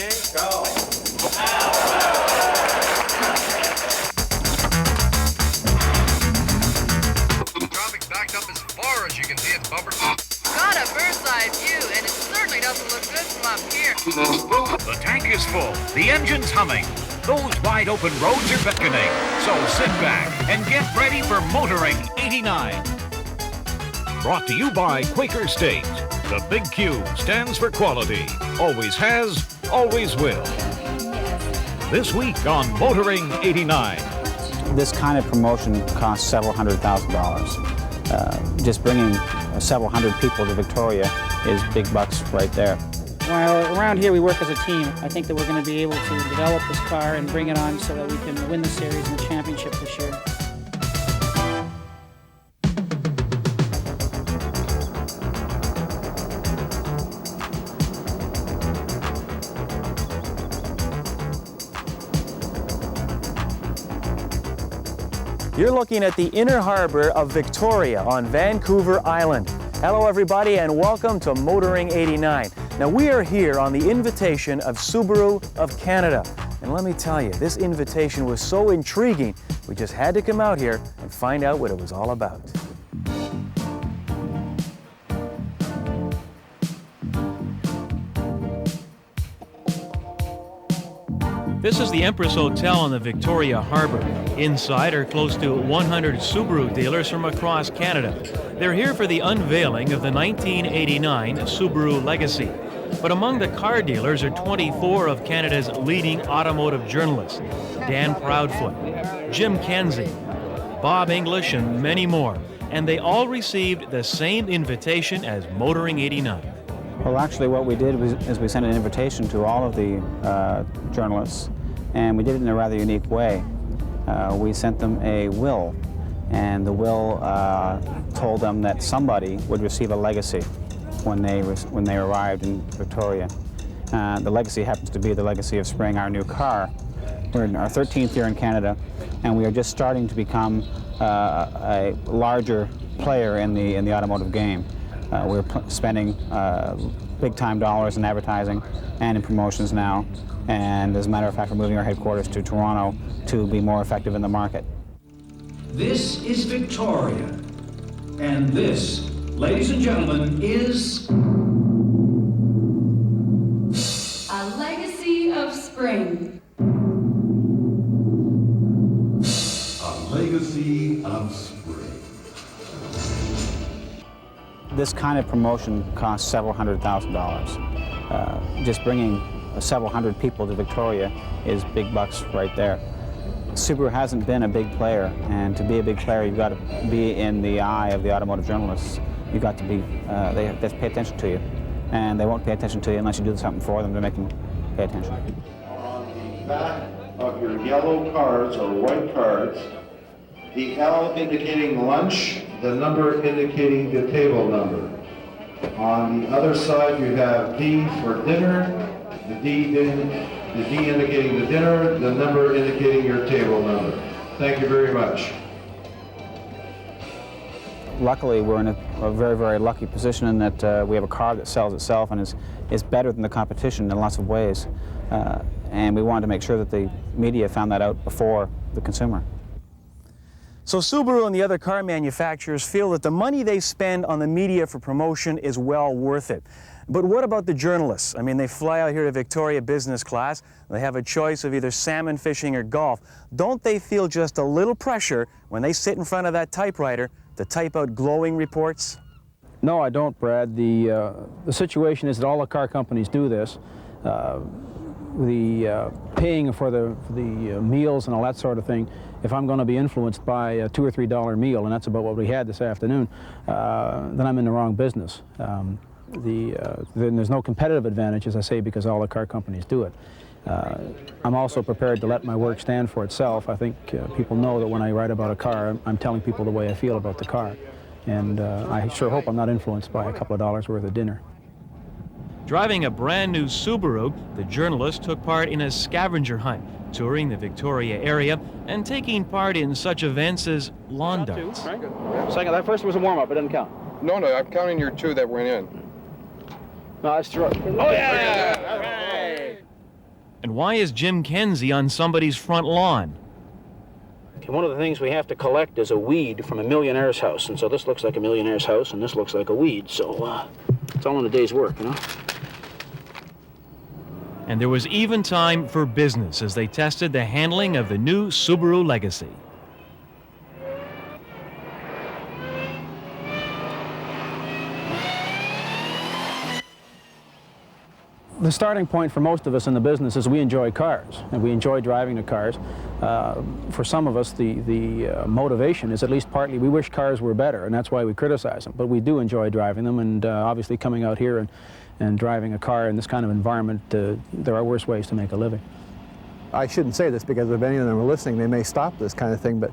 Okay, go. Traffic's backed up as far as you can see its bumper. Got a bird's eye view, and it certainly doesn't look good from up here. The tank is full, the engine's humming. Those wide open roads are beckoning. So sit back and get ready for Motoring 89. Brought to you by Quaker State. The big Q stands for quality. Always has, always will. This week on Motoring 89. This kind of promotion costs several $100,000. Just bringing several hundred people to Victoria is big bucks right there. While around here we work as a team, I think that we're going to be able to develop this car and bring it on so that we can win the series and the championship this year. You're looking at the inner harbor of Victoria on Vancouver Island. Hello everybody and welcome to Motoring 89. Now we are here on the invitation of Subaru of Canada. And let me tell you, this invitation was so intriguing, we just had to come out here and find out what it was all about. This is the Empress Hotel on the Victoria Harbour. Inside are close to 100 Subaru dealers from across Canada. They're here for the unveiling of the 1989 Subaru Legacy. But among the car dealers are 24 of Canada's leading automotive journalists. Dan Proudfoot, Jim Kenzie, Bob English, and many more. And they all received the same invitation as Motoring 89. Well, actually what we did is we sent an invitation to all of the journalists, and we did it in a rather unique way. We sent them a will, and the will told them that somebody would receive a legacy when they arrived in Victoria. The legacy happens to be the legacy of Spring, our new car. We're in our 13th year in Canada, and we are just starting to become a larger player in the automotive game. We're spending big-time dollars in advertising and in promotions now, and as a matter of fact, we're moving our headquarters to Toronto to be more effective in the market. This is Victoria, and this, ladies and gentlemen, is a legacy of spring. A legacy of spring. This kind of promotion costs several $100,000. Just bringing several hundred people to Victoria is big bucks right there. Subaru hasn't been a big player, and to be a big player, you've got to be in the eye of the automotive journalists. You've got to be, they have to pay attention to you, and they won't pay attention to you unless you do something for them to make them pay attention. On the back of your yellow cards or white cards, the L indicating lunch, the number indicating the table number. On the other side you have D for dinner, the D indicating the dinner, the number indicating your table number. Thank you very much. Luckily, we're in a very, very lucky position in that we have a car that sells itself and is better than the competition in lots of ways. And we wanted to make sure that the media found that out before the consumer. So Subaru and the other car manufacturers feel that the money they spend on the media for promotion is well worth it. But what about the journalists? I mean, they fly out here to Victoria business class. They have a choice of either salmon fishing or golf. Don't they feel just a little pressure when they sit in front of that typewriter to type out glowing reports? No, I don't, Brad. The situation is that all the car companies do this. Paying for the meals and all that sort of thing, if I'm going to be influenced by a $2 or $3 meal, and that's about what we had this afternoon, then I'm in the wrong business. Then there's no competitive advantage, as I say, because all the car companies do it. I'm also prepared to let my work stand for itself. I think people know that when I write about a car, I'm telling people the way I feel about the car. And I sure hope I'm not influenced by a couple of dollars worth of dinner. Driving a brand new Subaru, the journalist took part in a scavenger hunt, touring the Victoria area and taking part in such events as lawn darts. Right? Second, that first was a warm-up, it doesn't count. No, I'm counting your two that went in. No, that's true. Oh, yeah! All right. And why is Jim Kenzie on somebody's front lawn? Okay, one of the things we have to collect is a weed from a millionaire's house, and so this looks like a millionaire's house, and this looks like a weed, so it's all in a day's work, you know? And there was even time for business as they tested the handling of the new Subaru Legacy. The starting point for most of us in the business is we enjoy cars, and we enjoy driving the cars. For some of us, the motivation is at least partly we wish cars were better, and that's why we criticize them. But we do enjoy driving them, and obviously coming out here and driving a car in this kind of environment, there are worse ways to make a living. I shouldn't say this because if any of them are listening, they may stop this kind of thing, but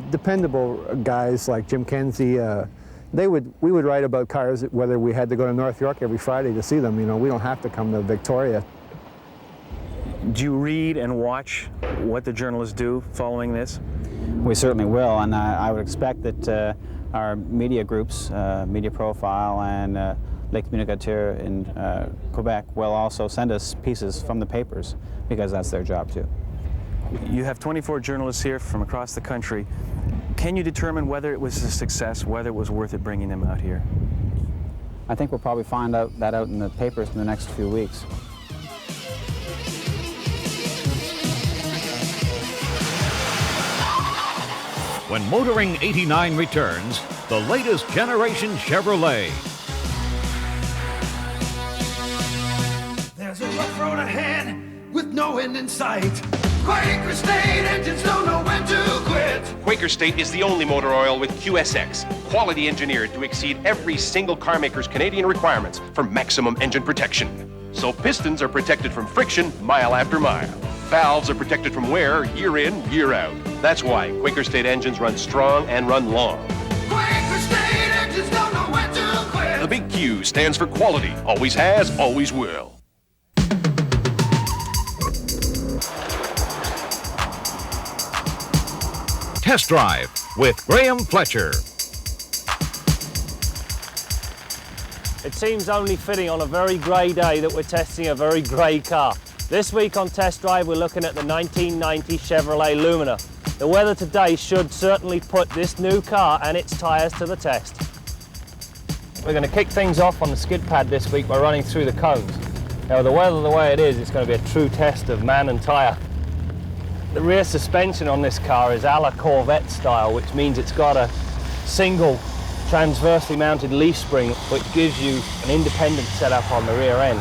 dependable guys like Jim Kenzie, we would write about cars whether we had to go to North York every Friday to see them. You know, we don't have to come to Victoria. Do you read and watch what the journalists do following this? We certainly will, and I would expect that our media groups, Media Profile and Les Communicateurs in Quebec, will also send us pieces from the papers, because that's their job too. You have 24 journalists here from across the country. Can you determine whether it was a success, whether it was worth it bringing them out here? I think we'll probably find that out in the papers in the next few weeks. When Motoring 89 returns, the latest generation Chevrolet. There's a rough road ahead with no end in sight. Quaker State engines don't know when to quit. Quaker State is the only motor oil with QSX, quality engineered to exceed every single car maker's Canadian requirements for maximum engine protection. So pistons are protected from friction mile after mile. Valves are protected from wear year in, year out. That's why Quaker State engines run strong and run long. Quaker State engines don't know when to quit. The big Q stands for quality. Always has, always will. Test Drive with Graham Fletcher. It seems only fitting on a very grey day that we're testing a very grey car. This week on Test Drive we're looking at the 1990 Chevrolet Lumina. The weather today should certainly put this new car and its tyres to the test. We're going to kick things off on the skid pad this week by running through the cones. Now with the weather the way it is, it's going to be a true test of man and tyre. The rear suspension on this car is a la Corvette style, which means it's got a single transversely mounted leaf spring which gives you an independent setup on the rear end.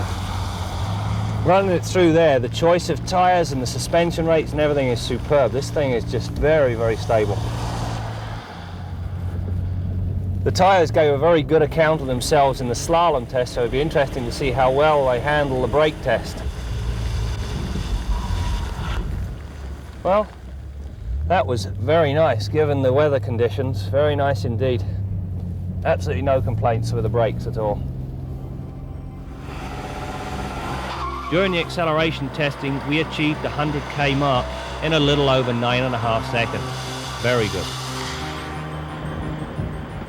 Running it through there, the choice of tyres and the suspension rates and everything is superb. This thing is just very, very stable. The tyres gave a very good account of themselves in the slalom test, so it'd be interesting to see how well they handle the brake test. Well, that was very nice given the weather conditions, very nice indeed. Absolutely no complaints with the brakes at all. During the acceleration testing, we achieved the 100k mark in a little over 9.5 seconds. Very good.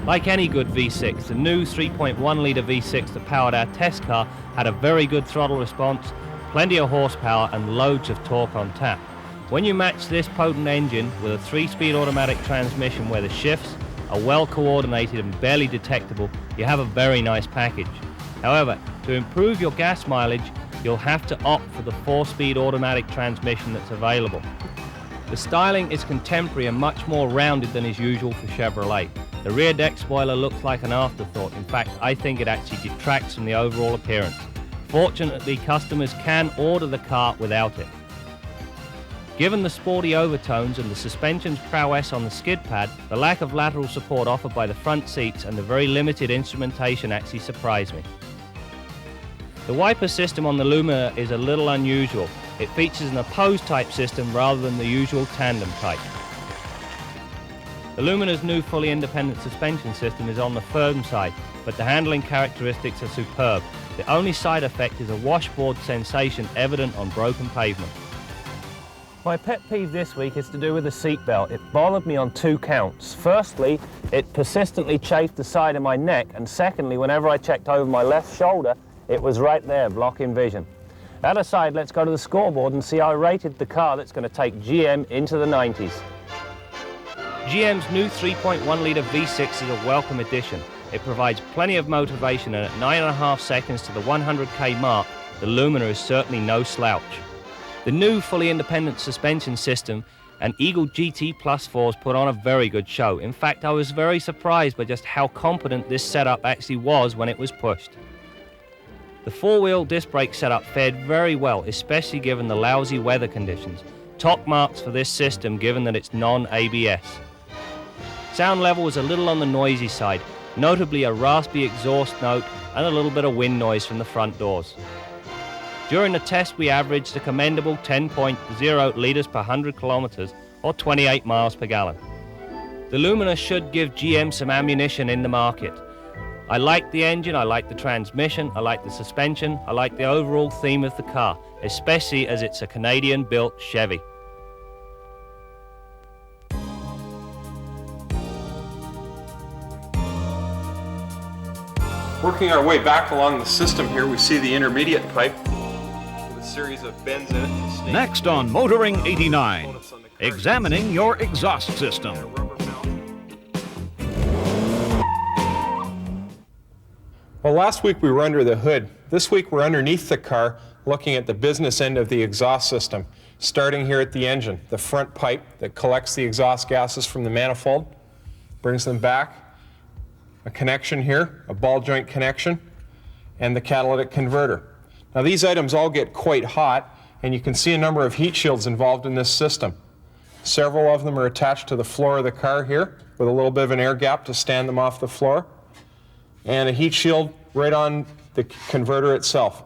Like any good V6, the new 3.1-litre V6 that powered our test car had a very good throttle response, plenty of horsepower and loads of torque on tap. When you match this potent engine with a 3-speed automatic transmission where the shifts are well coordinated and barely detectable, you have a very nice package. However, to improve your gas mileage, you'll have to opt for the 4-speed automatic transmission that's available. The styling is contemporary and much more rounded than is usual for Chevrolet. The rear deck spoiler looks like an afterthought. In fact, I think it actually detracts from the overall appearance. Fortunately, customers can order the car without it. Given the sporty overtones and the suspension's prowess on the skid pad, the lack of lateral support offered by the front seats and the very limited instrumentation actually surprised me. The wiper system on the Lumina is a little unusual. It features an opposed type system rather than the usual tandem type. The Lumina's new fully independent suspension system is on the firm side, but the handling characteristics are superb. The only side effect is a washboard sensation evident on broken pavement. My pet peeve this week is to do with the seatbelt. It bothered me on 2 counts. Firstly, it persistently chafed the side of my neck, and secondly, whenever I checked over my left shoulder, it was right there, blocking vision. That aside, let's go to the scoreboard and see how I rated the car that's going to take GM into the 90s. GM's new 3.1-litre V6 is a welcome addition. It provides plenty of motivation, and at 9.5 seconds to the 100k mark, the Lumina is certainly no slouch. The new fully independent suspension system and Eagle GT Plus 4s put on a very good show. In fact, I was very surprised by just how competent this setup actually was when it was pushed. The four-wheel disc brake setup fared very well, especially given the lousy weather conditions. Top marks for this system given that it's non-ABS. Sound level was a little on the noisy side, notably a raspy exhaust note and a little bit of wind noise from the front doors. During the test we averaged a commendable 10.0 litres per 100 kilometres or 28 miles per gallon. The Lumina should give GM some ammunition in the market. I like the engine, I like the transmission, I like the suspension, I like the overall theme of the car, especially as it's a Canadian-built Chevy. Working our way back along the system here, we see the intermediate pipe with a series of bends in it. Next on Motoring 89, examining your exhaust system. Well, last week we were under the hood. This week we're underneath the car, looking at the business end of the exhaust system, starting here at the engine, the front pipe that collects the exhaust gases from the manifold, brings them back, a connection here, a ball joint connection, and the catalytic converter. Now these items all get quite hot, and you can see a number of heat shields involved in this system. Several of them are attached to the floor of the car here, with a little bit of an air gap to stand them off the floor, and a heat shield right on the converter itself.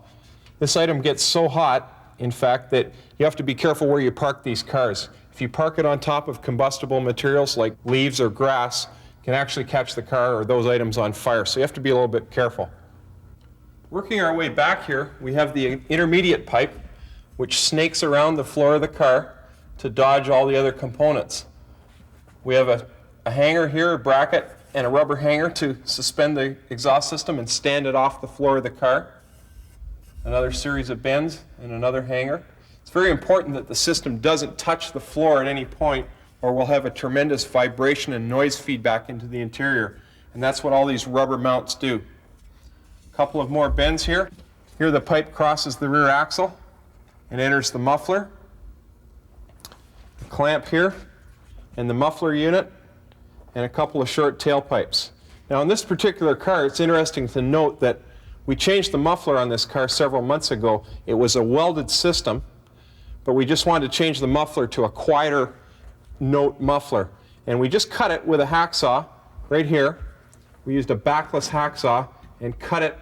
This item gets so hot, in fact, that you have to be careful where you park these cars. If you park it on top of combustible materials like leaves or grass, it can actually catch the car or those items on fire, so you have to be a little bit careful. Working our way back here, we have the intermediate pipe, which snakes around the floor of the car to dodge all the other components. We have a hanger here, a bracket, and a rubber hanger to suspend the exhaust system and stand it off the floor of the car. Another series of bends and another hanger. It's very important that the system doesn't touch the floor at any point, or we'll have a tremendous vibration and noise feedback into the interior. And that's what all these rubber mounts do. A couple of more bends here. Here the pipe crosses the rear axle and enters the muffler. The clamp here and the muffler unit, and a couple of short tailpipes. Now in this particular car, it's interesting to note that we changed the muffler on this car several months ago. It was a welded system, but we just wanted to change the muffler to a quieter note muffler. And we just cut it with a hacksaw right here. We used a backless hacksaw and cut it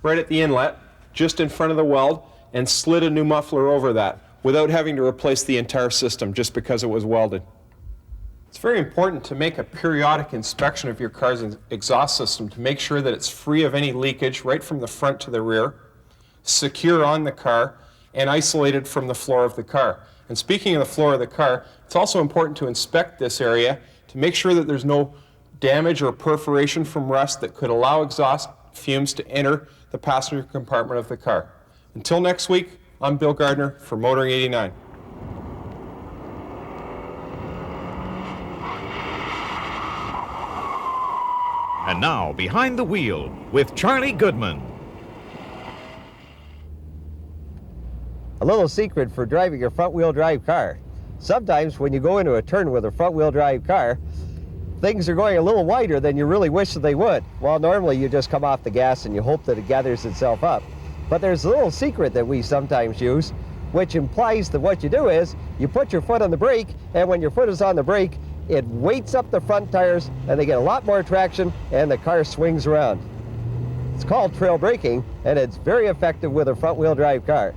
right at the inlet, just in front of the weld, and slid a new muffler over that without having to replace the entire system just because it was welded. It's very important to make a periodic inspection of your car's exhaust system to make sure that it's free of any leakage right from the front to the rear, secure on the car, and isolated from the floor of the car. And speaking of the floor of the car, it's also important to inspect this area to make sure that there's no damage or perforation from rust that could allow exhaust fumes to enter the passenger compartment of the car. Until next week, I'm Bill Gardner for Motoring 89. And now, behind the wheel with Charlie Goodman. A little secret for driving a front-wheel drive car. Sometimes when you go into a turn with a front-wheel drive car, things are going a little wider than you really wish that they would. Well, normally you just come off the gas and you hope that it gathers itself up. But there's a little secret that we sometimes use, which implies that what you do is you put your foot on the brake, and when your foot is on the brake, it weights up the front tires and they get a lot more traction and the car swings around. It's called trail braking, and it's very effective with a front-wheel drive car.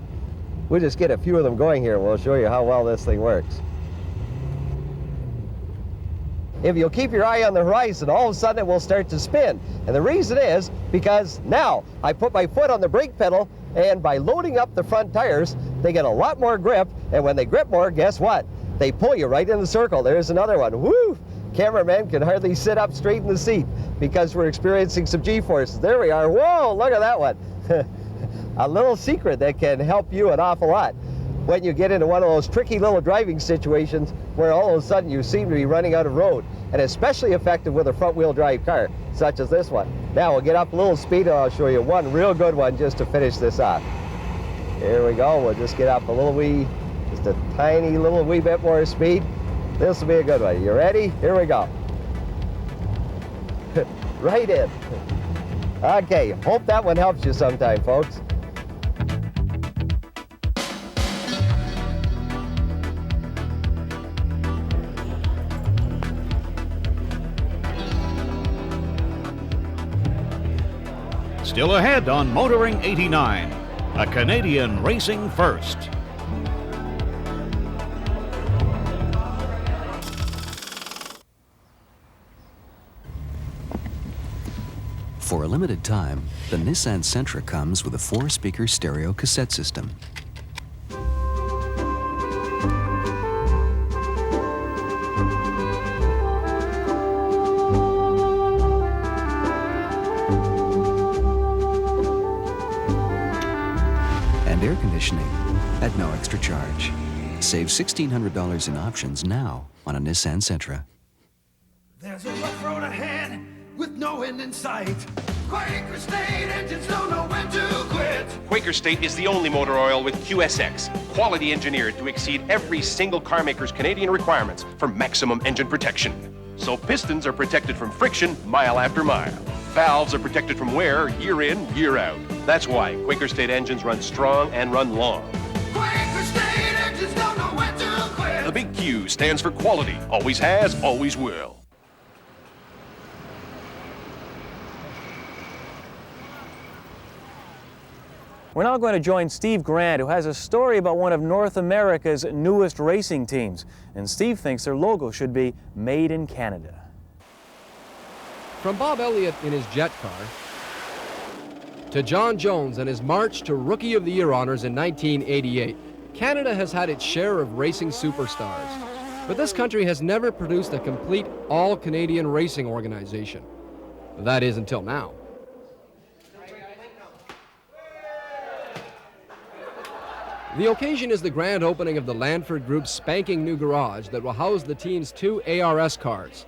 We'll just get a few of them going here and we'll show you how well this thing works. If you'll keep your eye on the horizon, all of a sudden it will start to spin. And the reason is because now I put my foot on the brake pedal, and by loading up the front tires, they get a lot more grip, and when they grip more, guess what? They pull you right in the circle. There's another one. Woo! Cameraman can hardly sit up straight in the seat because we're experiencing some G-forces. There we are. Whoa, look at that one. a little secret that can help you an awful lot when you get into one of those tricky little driving situations where all of a sudden you seem to be running out of road, and especially effective with a front-wheel drive car, such as this one. Now we'll get up a little speed and I'll show you one real good one just to finish this off. Here we go, we'll just get up a little wee, just a tiny little wee bit more speed. This will be a good one. You ready? Here we go. Right in. Okay, hope that one helps you sometime, folks. Still ahead on Motoring 89, a Canadian racing first. For a limited time, the Nissan Sentra comes with a 4-speaker stereo cassette system. And air conditioning at no extra charge. Save $1,600 in options now on a Nissan Sentra. There's a rough road ahead with no end in sight. Quaker State engines don't know when to quit. Quaker State is the only motor oil with QSX, quality engineered to exceed every single car maker's Canadian requirements for maximum engine protection. So pistons are protected from friction mile after mile. Valves are protected from wear year in, year out. That's why Quaker State engines run strong and run long. Quaker State engines don't know when to quit. The big Q stands for quality, always has, always will. We're now going to join Steve Grant, who has a story about one of North America's newest racing teams. And Steve thinks their logo should be Made in Canada. From Bob Elliott in his jet car, to John Jones and his march to Rookie of the Year honors in 1988, Canada has had its share of racing superstars. But this country has never produced a complete all-Canadian racing organization. That is, until now. The occasion is the grand opening of the Landford Group's spanking new garage that will house the team's 2 ARS cars.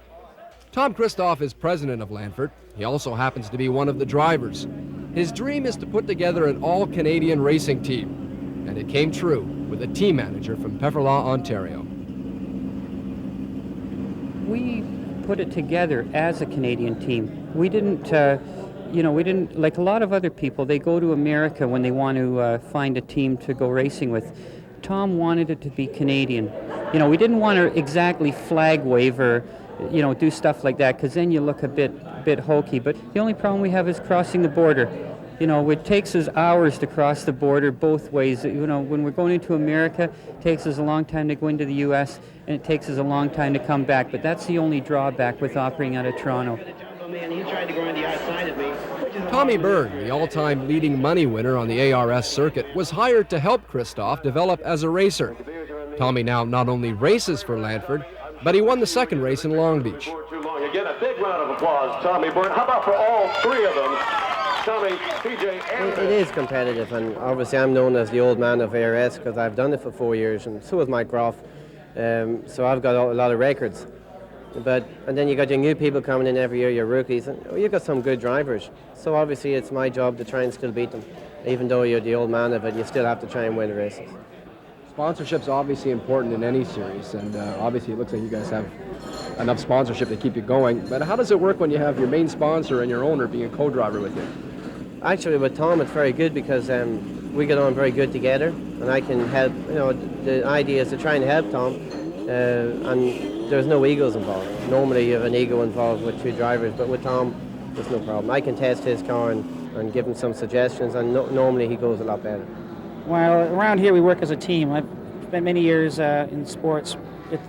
Tom Christoff is president of Landford. He also happens to be one of the drivers. His dream is to put together an all-Canadian racing team, and it came true with a team manager from Pefferlaw, Ontario. We put it together as a Canadian team. We didn't like a lot of other people, they go to America when they want to find a team to go racing with. Tom wanted it to be Canadian. We didn't want to exactly flag wave or, do stuff like that, because then you look a bit hokey. But the only problem we have is crossing the border. It takes us hours to cross the border both ways. When we're going into America, it takes us a long time to go into the U.S., and it takes us a long time to come back. But that's the only drawback with operating out of Toronto. Tommy Byrne, the all-time leading money winner on the ARS circuit, was hired to help Christoff develop as a racer. Tommy now not only races for Landford, but he won the second race in Long Beach. Again, a big round of applause, Tommy Byrne. How about for all 3 of them? Tommy, PJ, and... It is competitive, and obviously I'm known as the old man of ARS because I've done it for 4 years, and so has Mike Groff. So I've got a lot of records. And then you got your new people coming in every year, your rookies, and you've got some good drivers. So obviously it's my job to try and still beat them. Even though you're the old man of it, you still have to try and win races. Sponsorship's obviously important in any series, and obviously it looks like you guys have enough sponsorship to keep you going. But how does it work when you have your main sponsor and your owner being a co-driver with you? Actually, with Tom, it's very good because we get on very good together, and I can help. The idea is to try and help Tom, and there's no egos involved. Normally you have an ego involved with 2 drivers, but with Tom, there's no problem. I can test his car and give him some suggestions, and normally he goes a lot better. Well, around here we work as a team. I've spent many years in sports with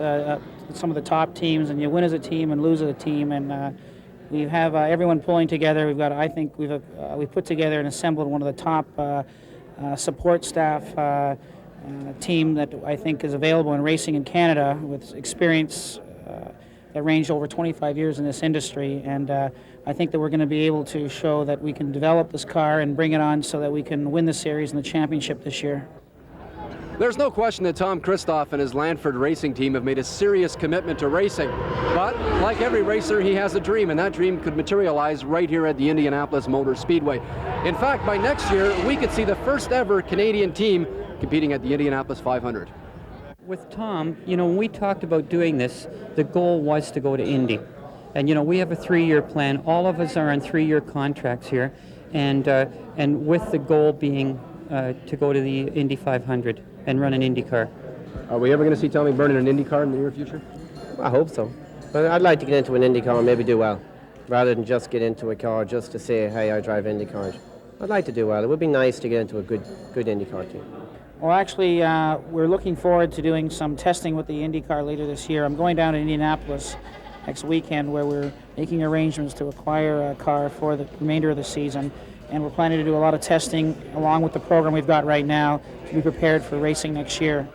some of the top teams, and you win as a team and lose as a team, and we have everyone pulling together. We've put together and assembled one of the top support staff team that I think is available in racing in Canada with experience that ranged over 25 years in this industry, and I think that we're going to be able to show that we can develop this car and bring it on so that we can win the series and the championship this year. There's no question that Tom Kristoff and his Landford Racing team have made a serious commitment to racing. But like every racer, he has a dream, and that dream could materialize right here at the Indianapolis Motor Speedway. In fact, by next year, we could see the first ever Canadian team competing at the Indianapolis 500. With Tom, you know, when we talked about doing this, the goal was to go to Indy. And, you know, we have a 3-year plan. All of us are on 3-year contracts here, and with the goal being to go to the Indy 500 and run an Indy car. Are we ever going to see Tommy Byrne in an Indy car in the near future? I hope so. But I'd like to get into an Indy car and maybe do well, rather than just get into a car just to say, hey, I drive Indy cars. I'd like to do well. It would be nice to get into a good Indy car team. Well, actually, we're looking forward to doing some testing with the Indy car later this year. I'm going down to Indianapolis next weekend where we're making arrangements to acquire a car for the remainder of the season. And we're planning to do a lot of testing along with the program we've got right now to be prepared for racing next year.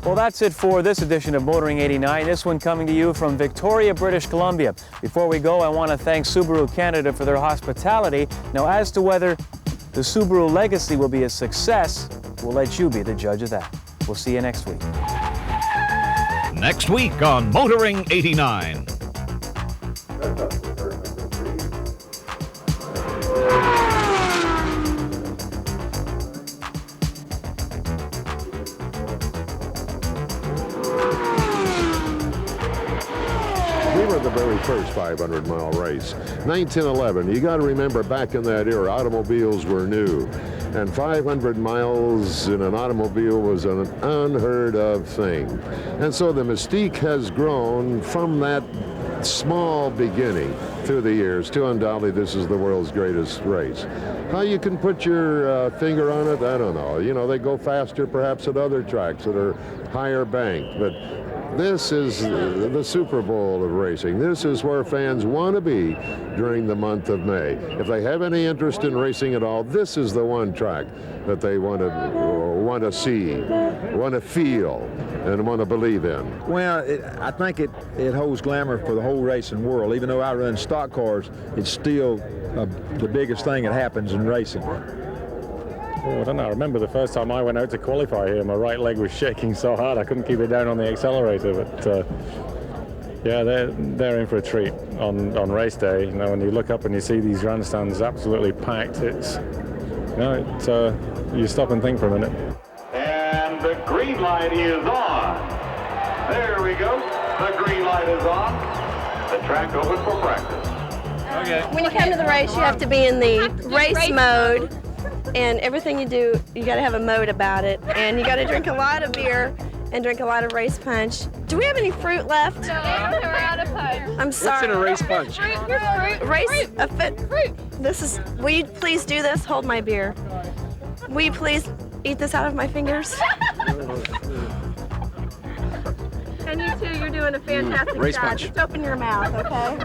Well, that's it for this edition of Motoring 89, this one coming to you from Victoria, British Columbia. Before we go, I want to thank Subaru Canada for their hospitality. Now, as to whether the Subaru Legacy will be a success, we'll let you be the judge of that. We'll see you next week. Next week on Motoring 89. The very first 500-mile race, 1911. You got to remember, back in that era, automobiles were new, and 500 miles in an automobile was an unheard of thing. And so the mystique has grown from that small beginning through the years to undoubtedly this is the world's greatest race. How you can put your finger on it, I don't know. You know, they go faster perhaps at other tracks that are higher banked, but this is the Super Bowl of racing. This is where fans want to be during the month of May. If they have any interest in racing at all, this is the one track that they want to see, want to feel, and want to believe in. Well, I think it holds glamour for the whole racing world. Even though I run stock cars, it's still the biggest thing that happens in racing. Oh, I don't know. I remember the first time I went out to qualify here, my right leg was shaking so hard I couldn't keep it down on the accelerator. But yeah, they're in for a treat on race day. You know, when you look up and you see these grandstands absolutely packed, it's, you know, you stop and think for a minute. And the green light is on. There we go. The green light is on. The track open for practice. Okay. When you come to the race, you have to be in the race mode. And everything you do, you got to have a mode about it. And you got to drink a lot of beer and drink a lot of race punch. Do we have any fruit left? No, we're out of punch. I'm sorry. What's in a race punch? Fruit. Will you please do this? Hold my beer. Will you please eat this out of my fingers? And you too, you're doing a fantastic race job. punch. Just open your mouth, okay?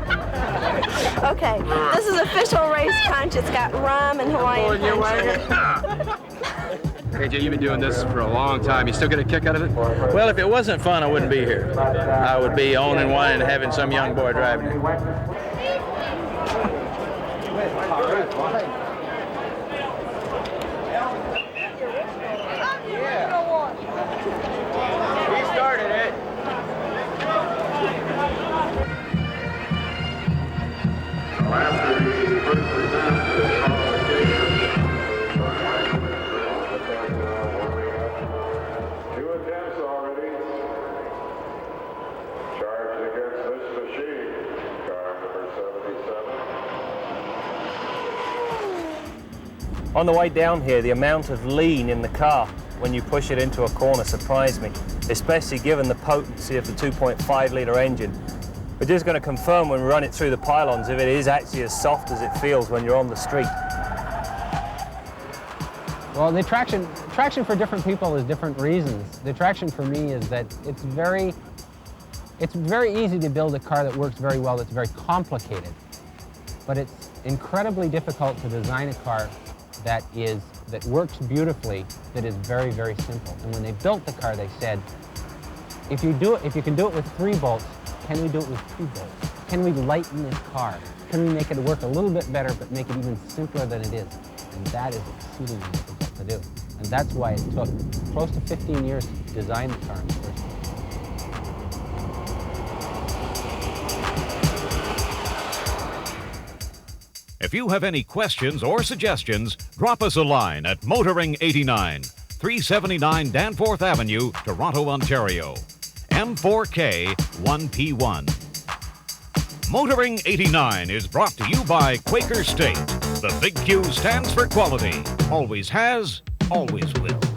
Okay, this is official race punch. It's got rum and Hawaiian punch. AJ, you've been doing this for a long time. You still get a kick out of it? Well, if it wasn't fun, I wouldn't be here. I would be owning one and having some young boy driving it. He started it. On the way down here, the amount of lean in the car when you push it into a corner surprised me, especially given the potency of the 2.5 litre engine. We're just going to confirm when we run it through the pylons if it is actually as soft as it feels when you're on the street. Well, the traction for different people is different reasons. The traction for me is that it's very easy to build a car that works very well, that's very complicated. But it's incredibly difficult to design a car that works beautifully, that is very, very simple. And when they built the car, they said, if you can do it with 3 bolts, can we do it with 2 bolts? Can we lighten this car? Can we make it work a little bit better, but make it even simpler than it is? And that is exceedingly difficult to do. And that's why it took close to 15 years to design the car in the first place. If you have any questions or suggestions, drop us a line at Motoring89, 379 Danforth Avenue, Toronto, Ontario. M4K 1P1. Motoring 89 is brought to you by Quaker State. The big Q stands for quality. Always has, always will.